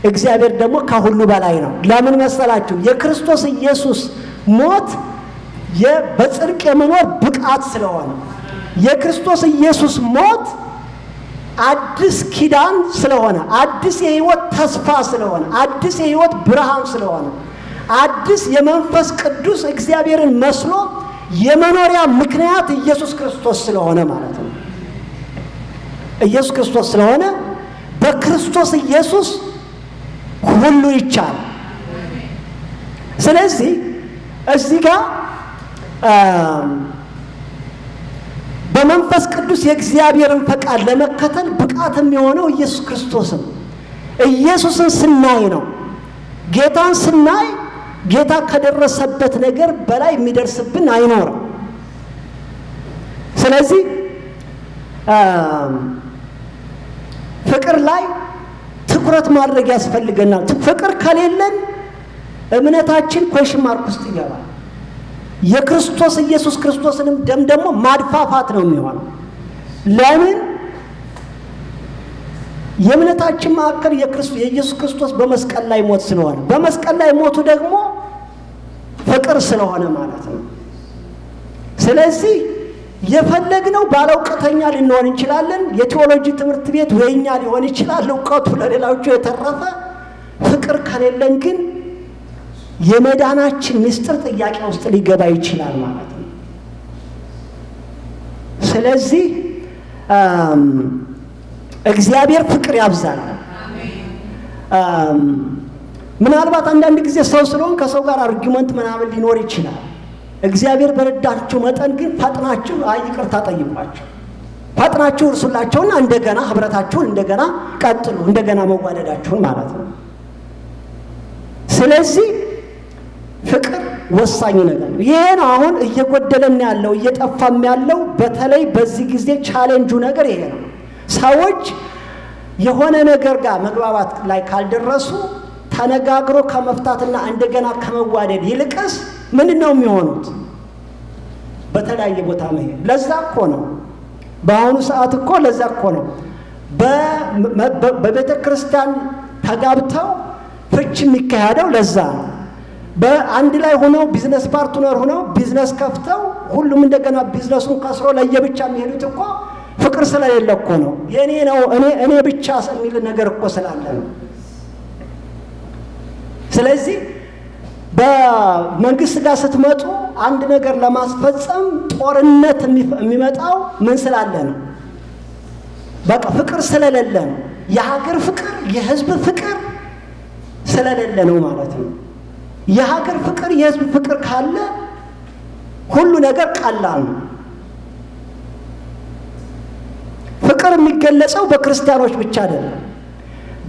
እግዚአብሔር ደግሞ ከሁሉ በላይ ነው። ለምን መሰላችሁ? የክርስቶስ ኢየሱስ ሞት በጽድቅ የመኖር ብቃት ስለሆነ፣ የክርስቶስ ኢየሱስ ሞት አዲስ ኪዳን ስለሆነ፣ አዲስ የህይወት ተስፋ ስለሆነ፣ አዲስ የህይወት ብርሃን ስለሆነ፣ አዲስ የመንፈስ ቅዱስ እግዚአብሔርን መስሎ የመኖሪያ ምክንያት ኢየሱስ ክርስቶስ ስለሆነ ማለት ነው። ኢየሱስ ክርስቶስ ስለሆነ በክርስቶስ ኢየሱስ ሁሉ ይቻላል። ስለዚህ እዚህ ጋር በመንፈስ ቅዱስ የእግዚአብሔርን ፈቃድ ለመከተል ብቃት የሚሆነው ኢየሱስ ክርስቶስን ኢየሱስን ስናይ ነው። ጌታን ስናይ ጌታ ከደረሰበት ነገር በላይ የሚደርስብን አይኖርም። ስለዚህ ፍቅር ላይ ትኩረት ማድረግ ያስፈልገናል። ፍቅር ከሌለን እምነታችን ኮሽን ማርክ ውስጥ ይገባል። የክርስቶስ ኢየሱስ ክርስቶስንም ደም ደግሞ ማድፋፋት ነው የሚሆነው። ለምን? የእምነታችን ማዕከል የኢየሱስ ክርስቶስ በመስቀል ላይ ሞት ስለሆነ፣ በመስቀል ላይ ሞቱ ደግሞ ፍቅር ስለሆነ ማለት ነው። ስለዚህ የፈለግነው ባለእውቀተኛ ልንሆን እንችላለን። የቴዎሎጂ ትምህርት ቤት ወይኛ ሊሆን ይችላል እውቀቱ ለሌላዎቹ የተረፈ። ፍቅር ከሌለን ግን የመዳናችን ምስጢር ጥያቄ ውስጥ ሊገባ ይችላል ማለት ነው። ስለዚህ እግዚአብሔር ፍቅር ያብዛል። ምናልባት አንዳንድ ጊዜ ሰው ስለሆን ከሰው ጋር አርጊመንት ምናምን ሊኖር ይችላል። እግዚአብሔር በረዳችሁ መጠን ግን ፈጥናችሁ ይቅርታ ጠይቋቸው፣ ፈጥናችሁ እርሱላቸውና እንደገና ህብረታችሁን እንደገና ቀጥሉ፣ እንደገና መዋደዳችሁን ማለት ነው። ስለዚህ ፍቅር ወሳኝ ነገር ነው። ይሄ ነው አሁን እየጎደለን ያለው እየጠፋም ያለው። በተለይ በዚህ ጊዜ ቻሌንጁ ነገር ይሄ ነው። ሰዎች የሆነ ነገር ጋር መግባባት ላይ ካልደረሱ ተነጋግሮ ከመፍታትና እንደገና ከመዋደድ ይልቅስ ምንድን ነው የሚሆኑት? በተለያየ ቦታ መሄድ። ለዛ እኮ ነው በአሁኑ ሰዓት እኮ ለዛ እኮ ነው በቤተ ክርስቲያን ተጋብተው ፍች የሚካሄደው። ለዛ ነው በአንድ ላይ ሆነው ቢዝነስ ፓርትነር ሆነው ቢዝነስ ከፍተው ሁሉም እንደገና ቢዝነሱን ከስሮ ለየብቻ የሚሄዱት እኮ ፍቅር ስለሌለ እኮ ነው። የኔ ነው እኔ ብቻ የሚል ነገር እኮ ስላለ ነው። ስለዚህ በመንግስት ጋር ስትመጡ አንድ ነገር ለማስፈጸም ጦርነት የሚመጣው ምን ስላለ ነው? በቃ ፍቅር ስለሌለ ነው። የሀገር ፍቅር የህዝብ ፍቅር ስለሌለ ነው ማለት ነው። የሀገር ፍቅር የህዝብ ፍቅር ካለ ሁሉ ነገር ቀላል ነው። ፍቅር የሚገለጸው በክርስቲያኖች ብቻ አይደለም።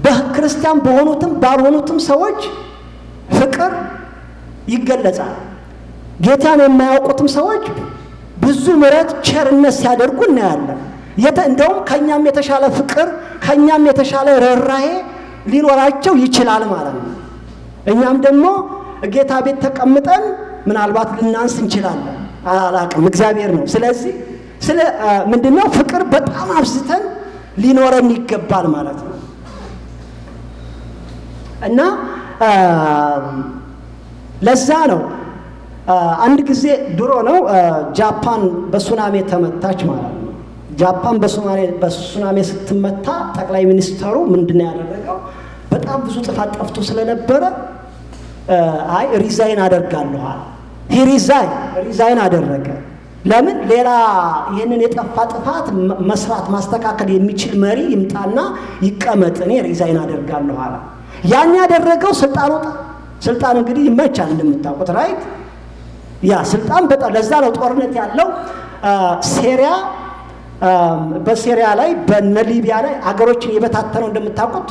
በክርስቲያን በሆኑትም ባልሆኑትም ሰዎች ፍቅር ይገለጻል። ጌታን የማያውቁትም ሰዎች ብዙ ምሕረት ቸርነት ሲያደርጉ እናያለን። እንደውም ከኛም የተሻለ ፍቅር ከኛም የተሻለ ርኅራኄ ሊኖራቸው ይችላል ማለት ነው። እኛም ደግሞ ጌታ ቤት ተቀምጠን ምናልባት ልናንስ እንችላለን፣ አላቅም፣ እግዚአብሔር ነው። ስለዚህ ምንድነው ፍቅር በጣም አብዝተን ሊኖረን ይገባል ማለት ነው። እና ለዛ ነው አንድ ጊዜ ድሮ ነው ጃፓን በሱናሜ ተመታች ማለት ነው። ጃፓን በሱናሜ ስትመታ ጠቅላይ ሚኒስትሩ ምንድነው ያደረገው? በጣም ብዙ ጥፋት ጠፍቶ ስለነበረ አይ ሪዛይን አደርጋለሁ አለ። ሪዛይን አደረገ። ለምን? ሌላ ይህንን የጠፋ ጥፋት መስራት ማስተካከል የሚችል መሪ ይምጣና ይቀመጥ፣ እኔ ሪዛይን አደርጋለሁ አለ። ያን ያደረገው ስልጣን እንግዲህ ይመቻል እንደምታውቁት ራይት። ያ ስልጣን በጣም ለዛ ነው ጦርነት ያለው በሲሪያ ላይ በሊቢያ ላይ አገሮችን የበታተነው እንደምታውቁት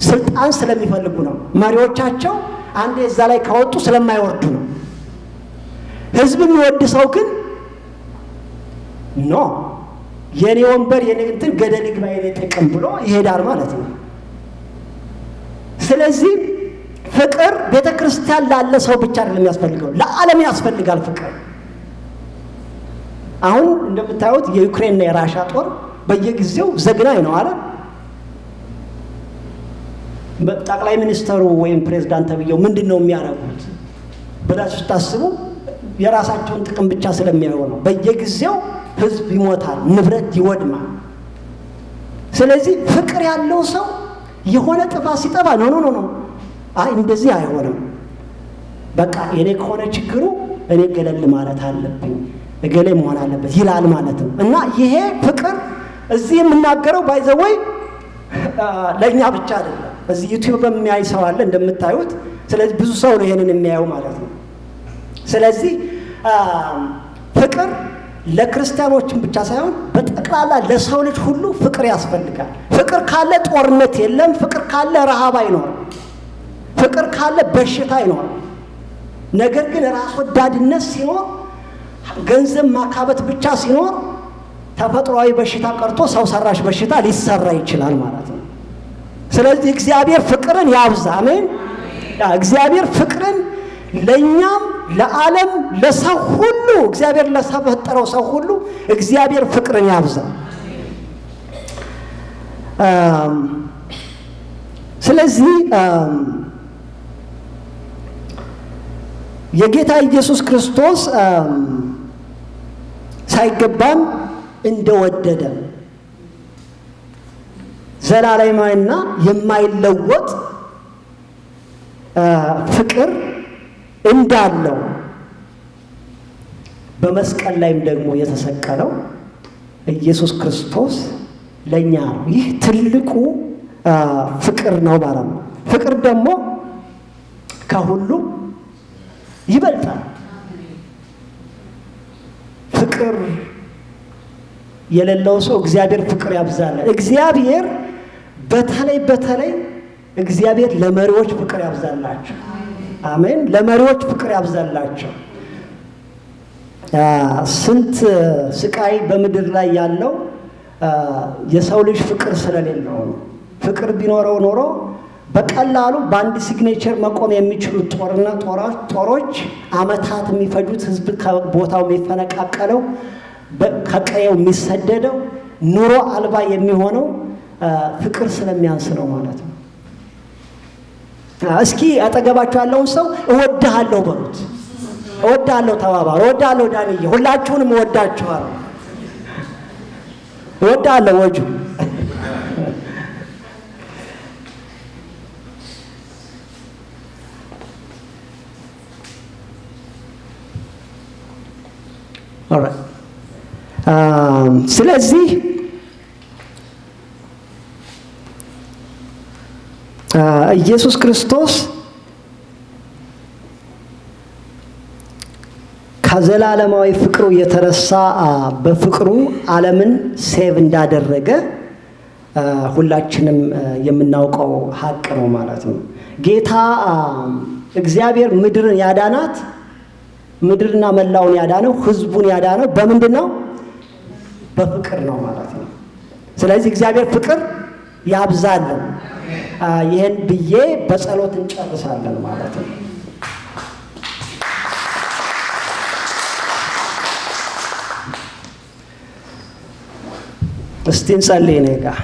ስልጣን ስለሚፈልጉ ነው። መሪዎቻቸው አንዴ እዛ ላይ ካወጡ ስለማይወርዱ ነው። ህዝብ የሚወድ ሰው ግን ኖ የኔ ወንበር የኔ እንትን ገደል ይግባ የኔ ጥቅም ብሎ ይሄዳል ማለት ነው። ስለዚህ ፍቅር ቤተክርስቲያን ላለ ሰው ብቻ አይደለም የሚያስፈልገው፣ ለዓለም ያስፈልጋል ፍቅር። አሁን እንደምታዩት የዩክሬንና የራሻ ጦር በየጊዜው ዘግናኝ ነው አይደል? ጠቅላይ ሚኒስተሩ ወይም ፕሬዝዳንት ተብዬው ምንድነው የሚያደርጉት ብላችሁ ስታስቡ የራሳቸውን ጥቅም ብቻ ስለሚያዩ ነው። በየጊዜው ህዝብ ይሞታል፣ ንብረት ይወድማል። ስለዚህ ፍቅር ያለው ሰው የሆነ ጥፋት ሲጠፋ ኖ አይ እንደዚህ አይሆንም፣ በቃ የኔ ከሆነ ችግሩ እኔ ገለል ማለት አለብኝ፣ እገሌ መሆን አለበት ይላል ማለት ነው። እና ይሄ ፍቅር እዚህ የምናገረው ባይዘወይ ለኛ ብቻ አይደለም። እዚህ ዩቲዩብ የሚያይ ሰው አለ እንደምታዩት። ስለዚህ ብዙ ሰው ነው ይሄንን የሚያየው ማለት ነው። ስለዚህ ፍቅር ለክርስቲያኖችም ብቻ ሳይሆን በጠቅላላ ለሰው ልጅ ሁሉ ፍቅር ያስፈልጋል። ፍቅር ካለ ጦርነት የለም። ፍቅር ካለ ረሃብ አይኖርም። ፍቅር ካለ በሽታ አይኖርም። ነገር ግን ራስ ወዳድነት ሲኖር፣ ገንዘብ ማካበት ብቻ ሲኖር ተፈጥሯዊ በሽታ ቀርቶ ሰው ሰራሽ በሽታ ሊሰራ ይችላል ማለት ነው። ስለዚህ እግዚአብሔር ፍቅርን ያብዛ። አሜን። እግዚአብሔር ፍቅርን ለኛም ለዓለም ለሰው ሁሉ እግዚአብሔር ለፈጠረው ሰው ሁሉ እግዚአብሔር ፍቅርን ያብዛ። ስለዚህ የጌታ ኢየሱስ ክርስቶስ ሳይገባን እንደወደደ ዘላለማዊና የማይለወጥ ፍቅር እንዳለው በመስቀል ላይም ደግሞ የተሰቀለው ኢየሱስ ክርስቶስ ለኛ ነው። ይህ ትልቁ ፍቅር ነው ማለት ነው። ፍቅር ደግሞ ከሁሉ ይበልጣል። ፍቅር የሌለው ሰው እግዚአብሔር ፍቅር ያብዛላል። እግዚአብሔር በተለይ እግዚአብሔር ለመሪዎች ፍቅር ያብዛላቸው። አሜን። ለመሪዎች ፍቅር ያብዛላቸው። ስንት ስቃይ በምድር ላይ ያለው የሰው ልጅ ፍቅር ስለሌለው ነው። ፍቅር ቢኖረው ኖሮ በቀላሉ በአንድ ሲግኔቸር መቆም የሚችሉት ጦሮች አመታት የሚፈጁት ህዝብ ከቦታው የሚፈነቃቀለው ከቀየው የሚሰደደው ኑሮ አልባ የሚሆነው ፍቅር ስለሚያንስ ነው ማለት ነው። እስኪ አጠገባችሁ ያለውን ሰው እወድሃለሁ በሉት። እወድሃለሁ ተባባሉ። እወድሃለሁ ዳንዬ፣ ሁላችሁንም እወዳችኋለሁ። እወድሃለሁ ወጁ። ኦልራይት። ስለዚህ ኢየሱስ ክርስቶስ ከዘላለማዊ ፍቅሩ የተነሳ በፍቅሩ ዓለምን ሴቭ እንዳደረገ ሁላችንም የምናውቀው ሀቅ ነው ማለት ነው። ጌታ እግዚአብሔር ምድርን ያዳናት፣ ምድርና መላውን ያዳነው፣ ህዝቡን ያዳነው በምንድን ነው? በፍቅር ነው ማለት ነው። ስለዚህ እግዚአብሔር ፍቅር ያብዛልን። ይህን ብዬ በጸሎት እንጨርሳለን ማለት ነው። እስቲ እንጸልይ። እኔ ጋር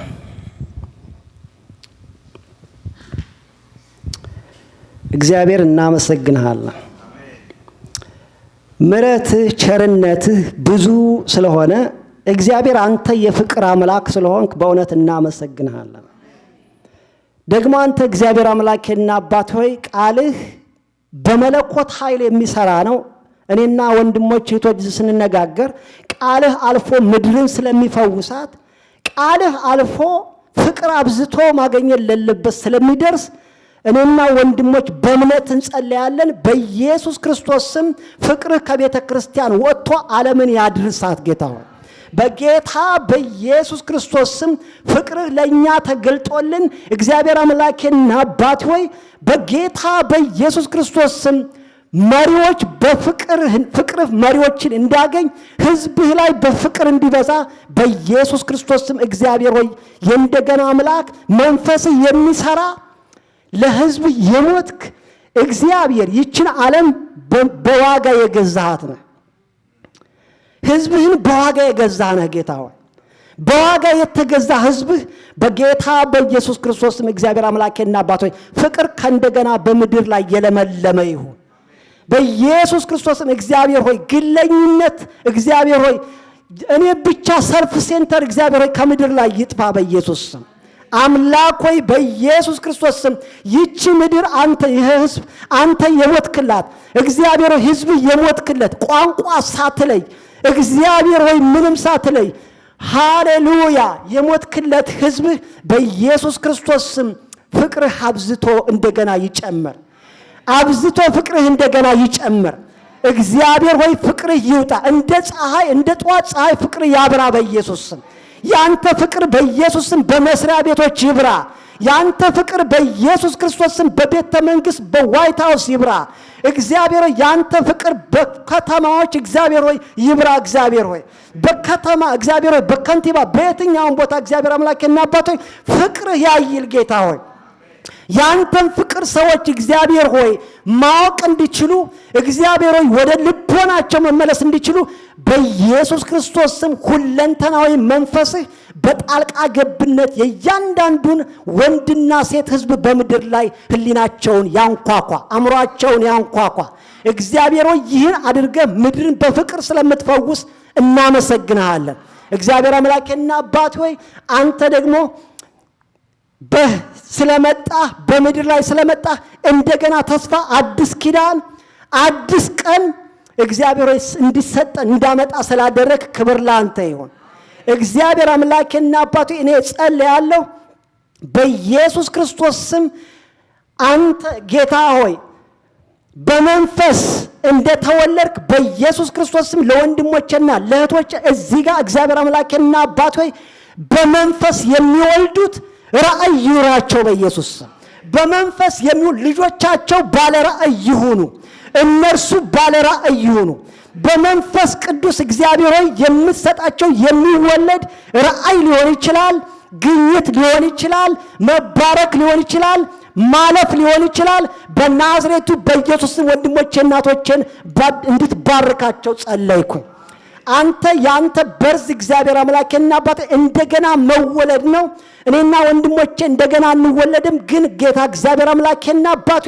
እግዚአብሔር እናመሰግንሃለን። ምሕረትህ ቸርነትህ ብዙ ስለሆነ እግዚአብሔር አንተ የፍቅር አምላክ ስለሆንክ በእውነት እናመሰግንሃለን። ደግሞ አንተ እግዚአብሔር አምላኬና አባት ሆይ ቃልህ በመለኮት ኃይል የሚሰራ ነው። እኔና ወንድሞች እህቶች ስንነጋገር ቃልህ አልፎ ምድርን ስለሚፈውሳት፣ ቃልህ አልፎ ፍቅር አብዝቶ ማግኘት ለለበት ስለሚደርስ እኔና ወንድሞች በእምነት እንጸልያለን። በኢየሱስ ክርስቶስ ስም ፍቅርህ ከቤተ ክርስቲያን ወጥቶ ዓለምን ያድርሳት ጌታ ሆይ። በጌታ በኢየሱስ ክርስቶስ ስም ፍቅርህ ለእኛ ተገልጦልን እግዚአብሔር አምላኬና አባት ሆይ በጌታ በኢየሱስ ክርስቶስ ስም መሪዎች በፍቅርህ መሪዎችን እንዳገኝ ህዝብህ ላይ በፍቅር እንዲበዛ በኢየሱስ ክርስቶስ ስም እግዚአብሔር ሆይ የእንደገና አምላክ መንፈስህ የሚሰራ ለህዝብ የሞትክ እግዚአብሔር ይችን ዓለም በዋጋ የገዛሃት ነህ። ህዝብህን በዋጋ የገዛህ ነህ ጌታ ሆይ። በዋጋ የተገዛ ህዝብህ በጌታ በኢየሱስ ክርስቶስ ስም እግዚአብሔር አምላኬና አባት ሆይ ፍቅር ከእንደገና በምድር ላይ የለመለመ ይሁን በኢየሱስ ክርስቶስ ስም። እግዚአብሔር ሆይ ግለኝነት እግዚአብሔር ሆይ እኔ ብቻ ሰልፍ ሴንተር እግዚአብሔር ሆይ ከምድር ላይ ይጥፋ በኢየሱስ ስም። አምላክ ሆይ በኢየሱስ ክርስቶስ ስም ይቺ ምድር አንተ ይህ ህዝብ አንተ የሞትክላት እግዚአብሔር ሆይ ህዝብ የሞትክለት ቋንቋ ሳትለይ እግዚአብሔር ሆይ ምንም ሳትለይ ሃሌሉያ የሞትክለት ህዝብህ በኢየሱስ ክርስቶስ ስም ፍቅርህ አብዝቶ እንደገና ይጨመር። አብዝቶ ፍቅርህ እንደገና ይጨመር። እግዚአብሔር ሆይ ፍቅርህ ይውጣ። እንደ ፀሐይ እንደ ጠዋት ፀሐይ ፍቅርህ ያብራ በኢየሱስ ስም። ያንተ ፍቅር በኢየሱስ ስም በመስሪያ ቤቶች ይብራ። ያንተ ፍቅር በኢየሱስ ክርስቶስ ስም በቤተ መንግስት በዋይት ሃውስ ይብራ። እግዚአብሔር ሆይ ያንተ ፍቅር በከተማዎች እግዚአብሔር ሆይ ይብራ። እግዚአብሔር ሆይ በከተማ እግዚአብሔር ሆይ በከንቲባ በየትኛውም ቦታ እግዚአብሔር አምላኬና አባት ሆይ ፍቅርህ ያይል ጌታ ሆይ ያንተን ፍቅር ሰዎች እግዚአብሔር ሆይ ማወቅ እንዲችሉ እግዚአብሔር ሆይ ወደ ልቦናቸው መመለስ እንዲችሉ በኢየሱስ ክርስቶስ ስም ሁለንተናዊ መንፈስህ በጣልቃ ገብነት የእያንዳንዱን ወንድና ሴት ህዝብ በምድር ላይ ህሊናቸውን ያንኳኳ፣ አእምሯቸውን ያንኳኳ። እግዚአብሔር ሆይ ይህን አድርገህ ምድርን በፍቅር ስለምትፈውስ እናመሰግንሃለን። እግዚአብሔር አምላኬና አባት ሆይ አንተ ደግሞ ስለመጣ በምድር ላይ ስለመጣ እንደገና ተስፋ አዲስ ኪዳን አዲስ ቀን እግዚአብሔር ሆይ እንዲሰጠን እንዳመጣ ስላደረክ ክብር ላንተ ይሁን። እግዚአብሔር አምላኬና አባቴ እኔ ጸልያለሁ በኢየሱስ ክርስቶስ ስም አንተ ጌታ ሆይ በመንፈስ እንደተወለድክ በኢየሱስ ክርስቶስ ስም ለወንድሞቼና ለእህቶቼ እዚህ ጋር እግዚአብሔር አምላኬና አባቴ በመንፈስ የሚወልዱት ራእይ ይኑራቸው በኢየሱስ ስም። በመንፈስ የሚውል ልጆቻቸው ባለራእይ ይሁኑ። እነርሱ ባለራእይ ይሁኑ። በመንፈስ ቅዱስ እግዚአብሔር ሆይ የምትሰጣቸው የሚወለድ ራእይ ሊሆን ይችላል፣ ግኝት ሊሆን ይችላል፣ መባረክ ሊሆን ይችላል፣ ማለፍ ሊሆን ይችላል። በናዝሬቱ በኢየሱስ ወንድሞቼ እናቶቼን እንድትባርካቸው ጸለይኩኝ። አንተ ያንተ በርዝ እግዚአብሔር አምላኬና አባቴ እንደገና መወለድ ነው። እኔና ወንድሞቼ እንደገና እንወለድም፣ ግን ጌታ እግዚአብሔር አምላኬና አባቴ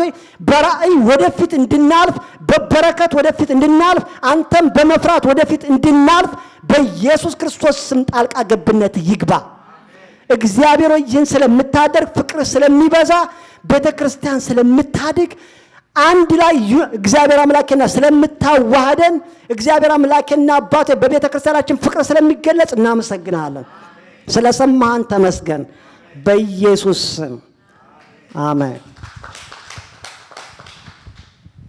በራእይ ወደፊት እንድናልፍ፣ በበረከት ወደፊት እንድናልፍ፣ አንተም በመፍራት ወደፊት እንድናልፍ በኢየሱስ ክርስቶስ ስም ጣልቃ ገብነት ይግባ። እግዚአብሔር ሆይ ይህን ስለምታደርግ፣ ፍቅር ስለሚበዛ፣ ቤተክርስቲያን ስለምታድግ፣ አንድ ላይ እግዚአብሔር አምላኬና ስለምታዋህደን፣ እግዚአብሔር አምላኬና አባቴ በቤተክርስቲያናችን ፍቅር ስለሚገለጽ እናመሰግናለን። ስለሰማህን ተመስገን። በኢየሱስ ስም አሜን።